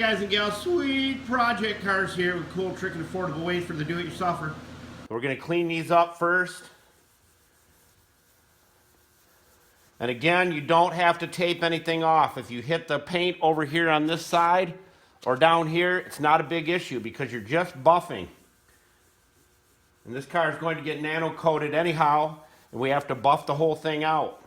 Guys and gals, sweet project cars here with cool, trick, and affordable ways for the do-it-yourselfer. We're going to clean these up first. And again, you don't have to tape anything off. If you hit the paint over here on this side or down here, it's not a big issue because you're just buffing. And this car is going to get nano coated anyhow, and we have to buff the whole thing out.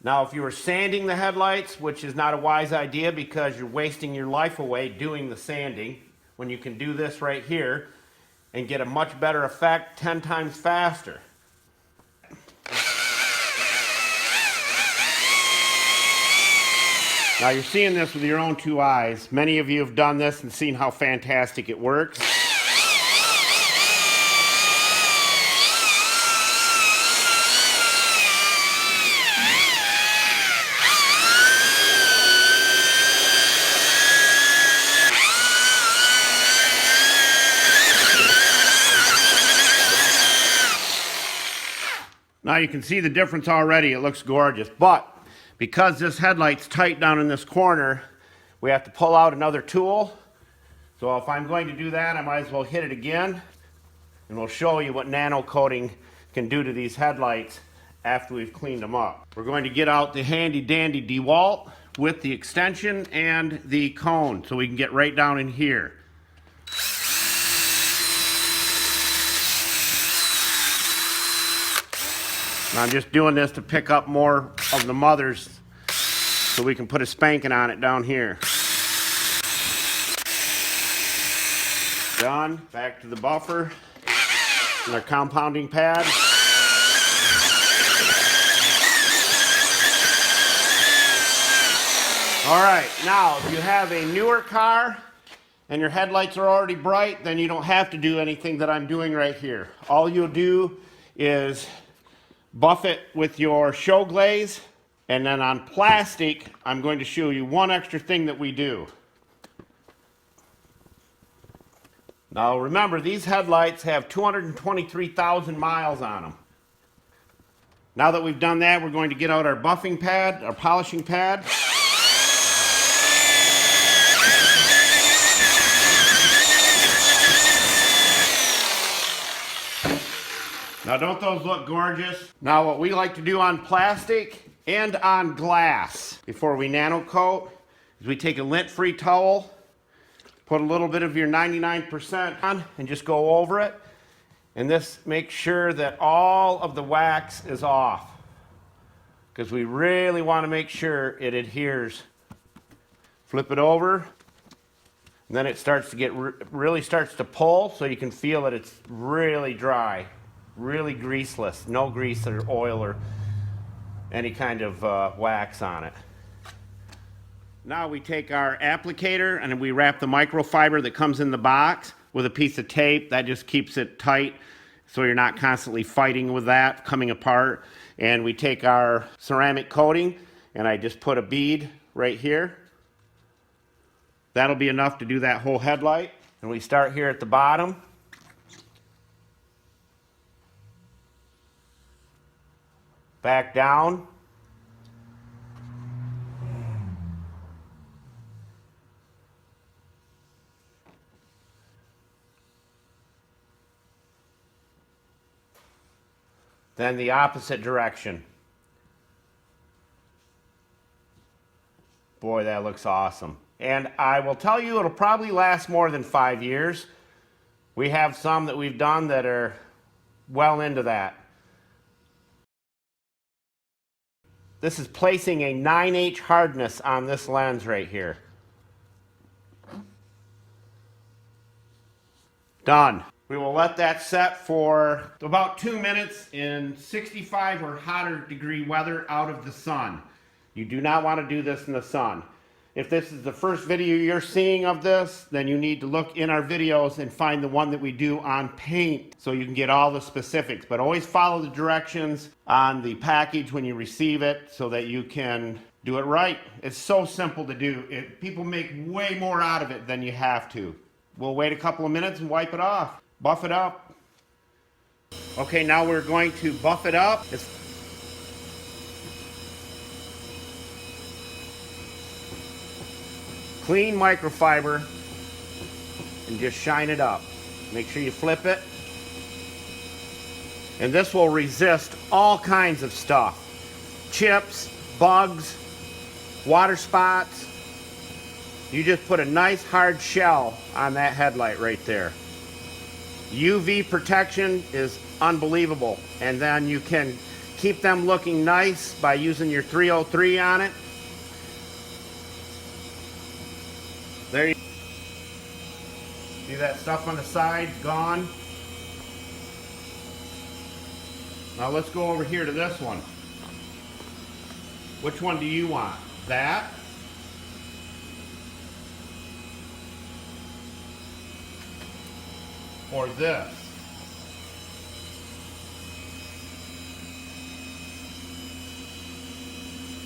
Now, if you were sanding the headlights, which is not a wise idea because you're wasting your life away doing the sanding, when you can do this right here and get a much better effect 10 times faster. Now, you're seeing this with your own two eyes. Many of you have done this and seen how fantastic it works. Now you can see the difference already. It looks gorgeous. But because this headlight's tight down in this corner, we have to pull out another tool. So if I'm going to do that, I might as well hit it again. And we'll show you what nano coating can do to these headlights after we've cleaned them up. We're going to get out the handy dandy DeWalt with the extension and the cone so we can get right down in here. Now I'm just doing this to pick up more of the mothers so we can put a spanking on it down here. Done. Back to the buffer and our compounding pad. Alright, now if you have a newer car and your headlights are already bright, then you don't have to do anything that I'm doing right here. All you'll do is buff it with your show glaze, and then on plastic, I'm going to show you one extra thing that we do. Now remember, these headlights have 223,000 miles on them. Now that we've done that, we're going to get out our buffing pad, our polishing pad. Now don't those look gorgeous? Now what we like to do on plastic and on glass before we nano coat is we take a lint-free towel, put a little bit of your 99% on and just go over it. And this makes sure that all of the wax is off because we really want to make sure it adheres. Flip it over and then it starts to get really starts to pull so you can feel that it's really dry. Really greaseless, no grease or oil or any kind of wax on it. Now we take our applicator and we wrap the microfiber that comes in the box with a piece of tape. That just keeps it tight so you're not constantly fighting with that coming apart. And we take our ceramic coating and I just put a bead right here. That'll be enough to do that whole headlight. And we start here at the bottom. Back down. Then the opposite direction. Boy, that looks awesome. And I will tell you, it'll probably last more than 5 years. We have some that we've done that are well into that. This is placing a 9H hardness on this lens right here. Done. We will let that set for about 2 minutes in 65 or hotter degree weather out of the sun. You do not want to do this in the sun. If this is the first video you're seeing of this, then you need to look in our videos and find the one that we do on paint so you can get all the specifics. But always follow the directions on the package when you receive it so that you can do it right. It's so simple to do. People make way more out of it than you have to. We'll wait a couple of minutes and wipe it off. Buff it up. Okay, now we're going to buff it up. clean microfiber and just shine it up. Make sure you flip it. And this will resist all kinds of stuff. Chips, bugs, water spots. You just put a nice hard shell on that headlight right there. UV protection is unbelievable. And then you can keep them looking nice by using your 303 on it. There you see that stuff on the side gone. Now let's go over here to this one. Which one do you want? That? Or this?